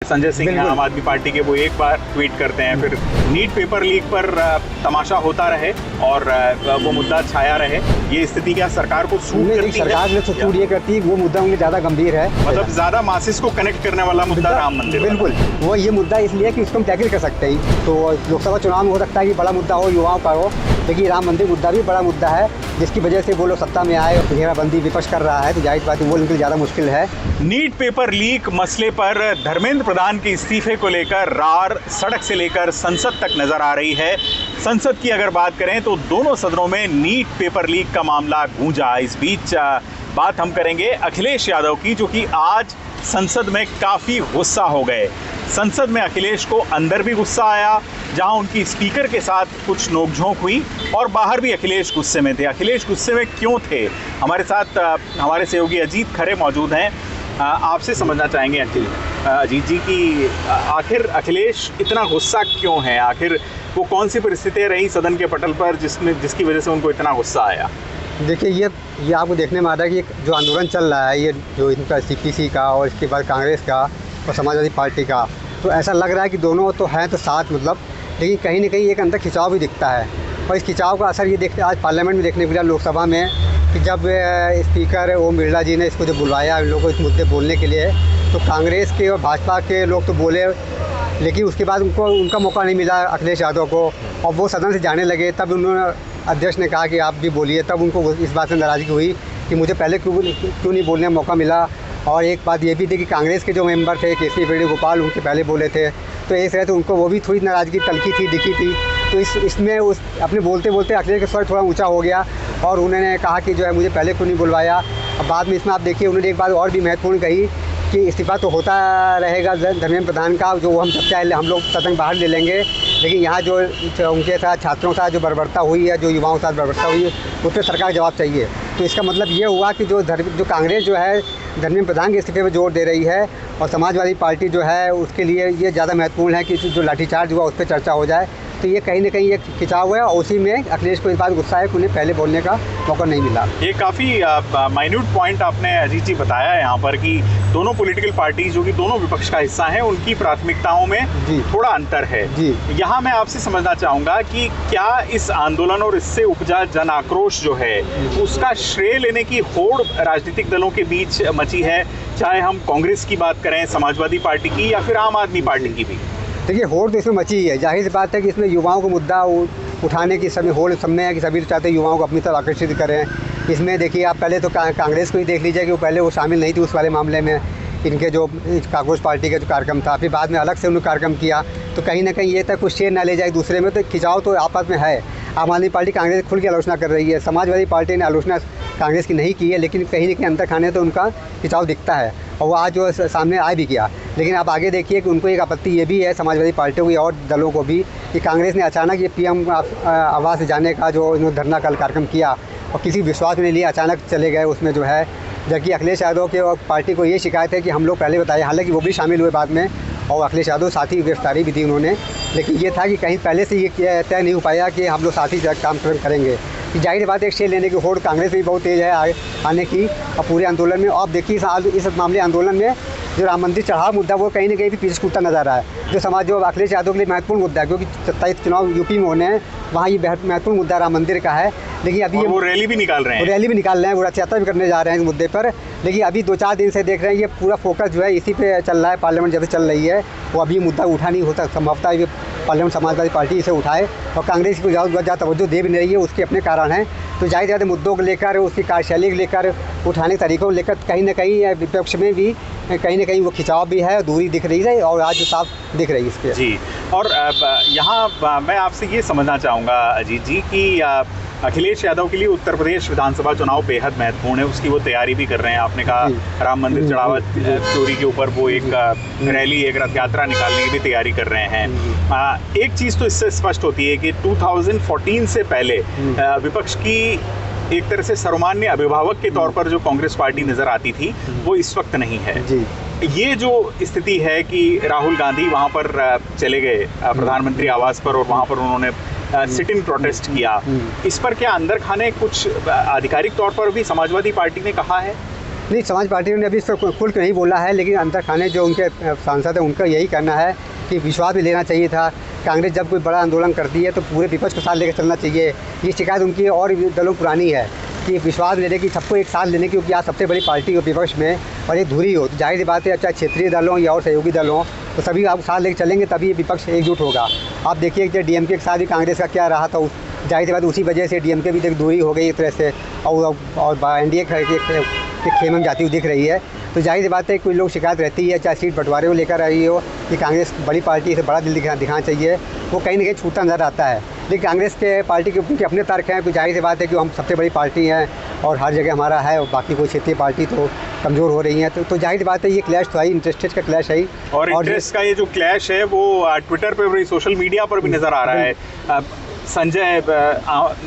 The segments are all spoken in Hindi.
संजय सिंह आम आदमी पार्टी के, वो एक बार ट्वीट करते हैं, फिर नीट पेपर लीक पर तमाशा होता रहे और वो मुद्दा छाया रहे। ये स्थिति क्या सरकार को सूट करती है? सरकार ने तो सूट ये करती है, वो मुद्दा उनके ज़्यादा गंभीर है, मतलब ज़्यादा मासिस को कनेक्ट करने वाला मुद्दा राम मंदिर। बिल्कुल, वो ये मुद्दा इसलिए कि उसको हम टैकल कर सकते हैं। तो लोकसभा चुनाव में हो सकता है कि बड़ा मुद्दा हो, युवाओं का हो, लेकिन राम मंदिर मुद्दा भी बड़ा मुद्दा है, जिसकी वजह से वो लोग सत्ता में आए और घेराबंदी विपक्ष कर रहा है, तो जाहिर बात है वो उनके लिए ज़्यादा मुश्किल है। नीट पेपर लीक मसले पर धर्मेंद्र प्रधान के इस्तीफे को लेकर रार सड़क से लेकर संसद तक नजर आ रही है। संसद की अगर बात करें तो दोनों सदनों में नीट पेपर लीक का मामला गूंजा। इस बीच बात हम करेंगे अखिलेश यादव की, जो कि आज संसद में काफ़ी गुस्सा हो गए। संसद में अखिलेश को अंदर भी गुस्सा आया, जहां उनकी स्पीकर के साथ कुछ नोकझोंक हुई, और बाहर भी अखिलेश गुस्से में थे। अखिलेश गुस्से में क्यों थे? हमारे साथ हमारे सहयोगी अजीत खरे मौजूद हैं। आपसे समझना चाहेंगे अजीत जी कि आखिर अखिलेश इतना गुस्सा क्यों है? आखिर वो कौन सी परिस्थितियाँ रही सदन के पटल पर जिसकी वजह से उनको इतना गुस्सा आया? देखिए, ये आपको देखने में आ रहा है कि जो आंदोलन चल रहा है, ये जो इनका CPC का और इसके बाद कांग्रेस का और समाजवादी पार्टी का, तो ऐसा लग रहा है कि दोनों तो हैं तो साथ, मतलब, लेकिन कहीं ना कहीं एक अंदर खिंचाव भी दिखता है। और इस खिंचाव का असर ये देखते आज पार्लियामेंट में देखने को मिला, लोकसभा में, कि जब स्पीकर ओम बिरला जी ने इसको जब बुलवाया इन लोगों को इस मुद्दे बोलने के लिए, तो कांग्रेस के और भाजपा के लोग तो बोले, लेकिन उसके बाद उनका मौका नहीं मिला अखिलेश यादव को, और वो सदन से जाने लगे। तब उन्होंने अध्यक्ष ने कहा कि आप भी बोलिए। तब उनको इस बात से नाराज़गी हुई कि मुझे पहले क्यों नहीं बोलने का मौका मिला। और एक बात ये भी थी कि कांग्रेस के जो मेंबर थे केसी वेणुगोपाल, उनके पहले बोले थे, तो इस तरह से उनको वो भी थोड़ी नाराज़गी तलखी थी, दिखी थी। तो इसमें अपने बोलते बोलते अखिलेश का स्वर थोड़ा ऊंचा हो गया और उन्होंने कहा कि जो है मुझे पहले क्यों नहीं बुलवाया। अब बाद में इसमें आप देखिए उन्होंने एक बात और भी महत्वपूर्ण कही कि इस्तीफा तो होता रहेगा धर्मेंद्र प्रधान का, जो हम सब चाहे हम लोग सदन बाहर ले लेंगे, लेकिन यहाँ जो उनके साथ छात्रों के साथ जो बर्बरता हुई है, जो युवाओं के साथ बर्बरता हुई है, उस पर सरकार जवाब चाहिए। तो इसका मतलब ये हुआ कि जो कांग्रेस जो है धर्मेंद्र प्रधान के इस्तीफे पर जोर दे रही है, और समाजवादी पार्टी जो है उसके लिए ये ज़्यादा महत्वपूर्ण है कि जो लाठीचार्ज हुआ उस पर चर्चा हो जाए। तो ये कहीं ना कहीं एक खिंचाव है, और उसी में अखिलेश को इस बात गुस्सा है कि उन्हें पहले बोलने का मौका नहीं मिला। ये काफ़ी माइन्यूट पॉइंट आपने अजीत जी बताया है यहाँ पर कि दोनों पॉलिटिकल पार्टी जो कि दोनों विपक्ष का हिस्सा हैं, उनकी प्राथमिकताओं में थोड़ा अंतर है। यहाँ मैं आपसे समझना चाहूँगा कि क्या इस आंदोलन और इससे उपजा जन आक्रोश जो है उसका श्रेय लेने की होड़ राजनीतिक दलों के बीच मची है, चाहे हम कांग्रेस की बात करें, समाजवादी पार्टी की, या फिर आम आदमी पार्टी की भी? देखिए, होड़ तो इसमें मची ही है। जाहिर सी बात है कि इसमें युवाओं को मुद्दा उठाने की समय होड़ सब में है कि सभी चाहते हैं युवाओं को अपनी तरफ आकर्षित करें। इसमें देखिए, आप पहले तो कांग्रेस को ही देख लीजिए कि वो पहले वो शामिल नहीं थी उस वाले मामले में, इनके जो कांग्रेस पार्टी का जो कार्यक्रम था, फिर बाद में अलग से उन्होंने कार्यक्रम किया। तो कहीं ना कहीं ये था कुछ शेयर ना ले जाए दूसरे में, तो खिंचाव तो आपस में है। आम आदमी पार्टी कांग्रेस खुल की आलोचना कर रही है, समाजवादी पार्टी ने आलोचना कांग्रेस की नहीं की है, लेकिन कहीं ना कहीं अंतर खाने तो उनका खिंचाव दिखता है, और वो आज जो सामने आ भी गया। लेकिन आप आगे देखिए कि उनको एक आपत्ति ये भी है, समाजवादी पार्टियों की और दलों को भी, कि कांग्रेस ने अचानक ये PM आवास जाने का जो इन्होंने धरना कल कार्यक्रम किया और किसी विश्वास में नहीं लिया, अचानक चले गए उसमें जो है। जबकि अखिलेश यादव के और पार्टी को ये शिकायत है कि हम लोग पहले बताए, हालांकि वो भी शामिल हुए बाद में, और अखिलेश यादव साथी गिरफ्तारी भी दी उन्होंने, लेकिन ये था कि कहीं पहले से ये तय नहीं हो पाया कि हम लोग साथी काम करेंगे। कि जाहिर बात है, एक शेयर लेने की होड़ कांग्रेस भी बहुत तेज़ है आने की, और पूरे आंदोलन में। आप देखिए इस मामले आंदोलन में जो राम मंदिर चढ़ाव मुद्दा वो कहीं ना कहीं भी पीछे छूटता नजर आ रहा है, जो अखिलेश यादव के लिए महत्वपूर्ण मुद्दा है, क्योंकि 27 चुनाव यूपी में होने हैं, वहाँ ये महत्वपूर्ण मुद्दा राम मंदिर का है। लेकिन अभी वो रैली भी निकाल रहे हैं, वो रथ यात्रा भी करने जा रहे हैं इस मुद्दे पर। लेकिन अभी 2-4 दिन से देख रहे हैं ये पूरा फोकस जो है इसी पे चल रहा है। पार्लियामेंट जब से चल रही है, वो अभी मुद्दा उठा नहीं होता, संभवतः ये पार्लियामेंट समाजवादी पार्टी इसे उठाए, और कांग्रेस को ज़्यादा तवज्जो दे भी नहीं रही है, उसके अपने कारण हैं। तो जाहिर ज़्यादा मुद्दों को लेकर, उसकी कार्यशैली को लेकर, उठाने के तरीक़ों को लेकर कहीं ना कहीं विपक्ष में भी कहीं ना कहीं वो खिंचाव भी है, दूरी दिख रही है, और आज साफ दिख रही है इसके। जी, और यहाँ मैं आपसे ये समझना चाहूँगा अजीत जी कि अखिलेश यादव के लिए उत्तर प्रदेश विधानसभा चुनाव बेहद महत्वपूर्ण है, उसकी वो तैयारी भी कर रहे हैं। आपने कहा राम मंदिर चढ़ावा चोरी के ऊपर वो एक रैली, एक रथ यात्रा निकालने की भी तैयारी कर रहे हैं। एक चीज़ तो इससे स्पष्ट होती है कि 2014 से पहले विपक्ष की एक तरह से सर्वमान्य अभिभावक के तौर पर जो कांग्रेस पार्टी नज़र आती थी, वो इस वक्त नहीं है। ये जो स्थिति है कि राहुल गांधी वहाँ पर चले गए प्रधानमंत्री आवास पर, और वहाँ पर उन्होंने सिट इन प्रोटेस्ट किया, इस पर क्या अंदर खाने कुछ आधिकारिक तौर पर भी समाजवादी पार्टी ने कहा है? नहीं, समाज पार्टी ने अभी इसको खुल के नहीं बोला है, लेकिन अंदर खाने जो उनके सांसद हैं उनका यही कहना है कि विश्वास भी लेना चाहिए था। कांग्रेस जब कोई बड़ा आंदोलन करती है तो पूरे विपक्ष को साथ लेकर चलना चाहिए। ये शिकायत उनकी और दलों पुरानी है कि विश्वास लेने की, सबको एक साथ लेने की, क्योंकि आज सबसे बड़ी पार्टी हो विपक्ष में और एक धुरी हो, तो जाहिर सी बात है चाहे क्षेत्रीय दल हों या और सहयोगी दल हों, तो सभी आप साथ लेकर चलेंगे तभी विपक्ष एकजुट होगा। आप देखिए कि डीएमके के साथ भी कांग्रेस का क्या रहा था, जाहिर सी बात उसी वजह से डीएमके भी दूरी हो गई एक तरह से, और एनडीए के खेमे में जाती हुई दिख रही है। तो जाहिर सी बात है कोई लोग शिकायत रहती है, चाहे सीट बंटवारे को लेकर रही हो कि कांग्रेस बड़ी पार्टी से बड़ा दिल दिखाना चाहिए, वो कहीं ना कहीं छूटता नजर आता है। लेकिन कांग्रेस के पार्टी के उनके अपने तर्क हैं, तो जाहिर सी बात है कि हम सबसे बड़ी पार्टी हैं और हर जगह हमारा है, और बाकी कोई क्षेत्रीय पार्टी तो कमज़ोर हो रही है। तो जाहिर सी बात है ये क्लैश तो है, इंटरेस्टेड का क्लैश है। और इंटरेस्ट का ये जो क्लैश है वो ट्विटर पर, सोशल मीडिया पर भी नज़र आ रहा है। संजय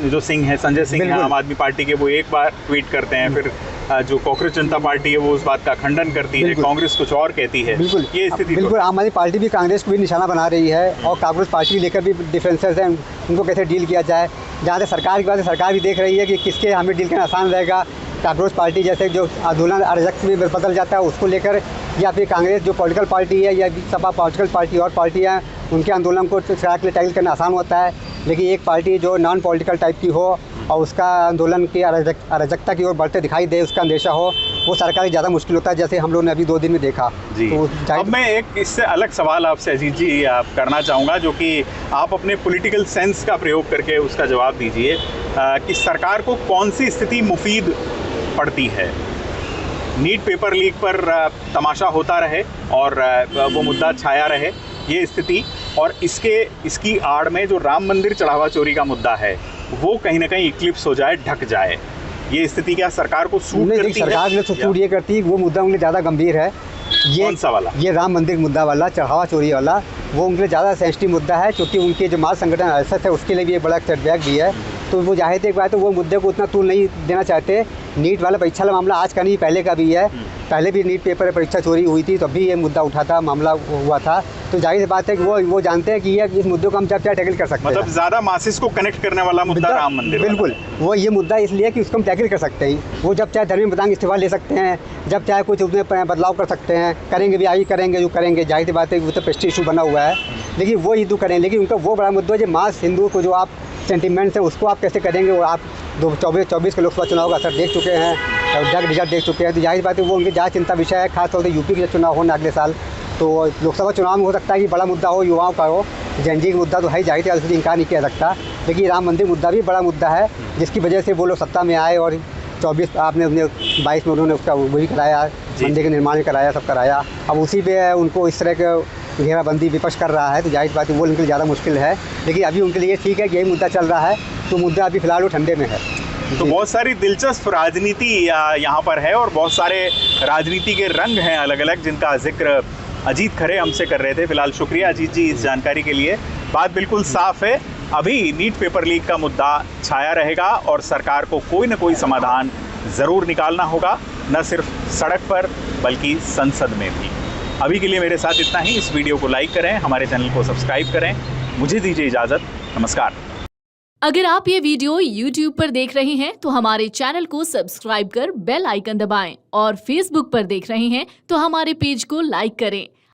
जो सिंह है, संजय सिंह है आम आदमी पार्टी के, वो एक बार ट्वीट करते हैं, फिर जो कांग्रेस जनता पार्टी है वो उस बात का खंडन करती है, कांग्रेस कुछ और कहती है। बिल्कुल ये स्थिति बिल्कुल आम आदमी पार्टी भी कांग्रेस को भी निशाना बना रही है, और कांग्रेस पार्टी लेकर भी डिफरेंसेस हैं, उनको कैसे डील किया जाए। जहाँ तक सरकार की बात है, सरकार भी देख रही है कि किसके हमें डील करना आसान रहेगा। कांग्रेस पार्टी जैसे जो आंदोलन अराजकता में बदल जाता है उसको लेकर, या फिर कांग्रेस जो पॉलिटिकल पार्टी है या सपा पॉलिटिकल पार्टी और पार्टियाँ, उनके आंदोलन को सरकार के लिए टैकल करना आसान होता है। लेकिन एक पार्टी जो नॉन पॉलिटिकल टाइप की हो और उसका आंदोलन की अराजकता की ओर बढ़ते दिखाई दे, उसका अंदेशा हो, वो सरकार ज़्यादा मुश्किल होता है, जैसे हम लोगों ने अभी 2 दिन में देखा जी। तो अब मैं एक इससे अलग सवाल आपसे अजीत जी करना चाहूँगा, जो कि आप अपने पॉलिटिकल सेंस का प्रयोग करके उसका जवाब दीजिए कि सरकार को कौन सी स्थिति मुफीद पड़ती है? नीट पेपर लीक पर तमाशा होता रहे और वो मुद्दा छाया रहे, ये स्थिति, और इसकी आड़ में जो राम मंदिर चढ़ावा चोरी का मुद्दा है वो कहीं ना कहीं इक्लिप्स हो जाए, ढक जाए, ये स्थिति क्या सरकार को सूट करती है? सरकार ने तो सूट ये करती है, वो मुद्दा उनके ज़्यादा गंभीर है। ये कौन सा वाला? ये राम मंदिर मुद्दा वाला, चढ़ावा चोरी वाला, वो उनके लिए ज़्यादा सेंसिटिव मुद्दा है, क्योंकि उनके जो महासंगठन संगठन आरएसएस है उसके लिए भी एक बड़ा सेटबैक भी है। तो वो जाहिर है तो वो मुद्दे को उतना तूल नहीं देना चाहते। नीट वाला परीक्षा वाला मामला आज का नहीं, पहले का भी है, पहले भी नीट पेपर परीक्षा चोरी हुई थी, तब भी ये मुद्दा उठा था, मामला हुआ था। तो जाहिर सी बात है कि वो जानते हैं कि ये इस मुद्दे को हम क्या टैकल कर सकते हैं। मतलब ज़्यादा मासिस को कनेक्ट करने वाला मुद्दा राम मंदिर। बिल्कुल, वो ये मुद्दा इसलिए कि उसको हम टैकल कर सकते हैं। वो जब चाहे धर्मेंद्र प्रधान इस्तीफा ले सकते हैं, जब चाहे कुछ उसमें बदलाव कर सकते हैं, करेंगे भी, आई करेंगे जो करेंगे, जाहिर सी बात है वो तो प्रेस्टीज इशू बना हुआ है। लेकिन वो हिंदू करें, लेकिन उनका वो बड़ा मुद्दा है जो मास हिंदू को जो आप सेंटिमेंट्स है उसको आप कैसे करेंगे। वो आप 2024 के लोकसभा चुनाव का असर देख चुके हैं, और रिजल्ट देख चुके हैं, तो जाहिर बात है वो उनकी ज़्यादा चिंता विषय है। खासतौर से यूपी के चुनाव होना अगले साल, तो लोकसभा चुनाव में हो सकता है कि बड़ा मुद्दा हो, युवाओं का हो, जनजी का मुद्दा तो है, जाहिर है उससे इनकार नहीं किया सकता। लेकिन राम मंदिर मुद्दा भी बड़ा मुद्दा है, जिसकी वजह से वो लोग सत्ता में आए, और 22 में उन्होंने उसका वही कराया, मंदिर का निर्माण भी कराया, सब कराया। अब उसी पे उनको इस तरह के घेराबंदी विपक्ष कर रहा है, तो जाहिर बात है वो उनके लिए ज़्यादा मुश्किल है। लेकिन अभी उनके लिए ठीक है कि यही मुद्दा चल रहा है, तो मुद्दा अभी फिलहाल वो ठंडे में है। तो बहुत सारी दिलचस्प राजनीति यहाँ पर है, और बहुत सारे राजनीति के रंग हैं अलग अलग, जिनका जिक्र अजीत खरे हमसे कर रहे थे। फिलहाल शुक्रिया अजीत जी इस जानकारी के लिए। बात बिल्कुल साफ है, अभी नीट पेपर लीक का मुद्दा छाया रहेगा और सरकार को कोई ना कोई समाधान ज़रूर निकालना होगा, न सिर्फ सड़क पर बल्कि संसद में भी। अभी के लिए मेरे साथ इतना ही। इस वीडियो को लाइक करें, हमारे चैनल को सब्सक्राइब करें। मुझे दीजिए इजाज़त, नमस्कार। अगर आप ये वीडियो YouTube पर देख रहे हैं तो हमारे चैनल को सब्सक्राइब कर बेल आइकन दबाएं, और Facebook पर देख रहे हैं तो हमारे पेज को लाइक करें।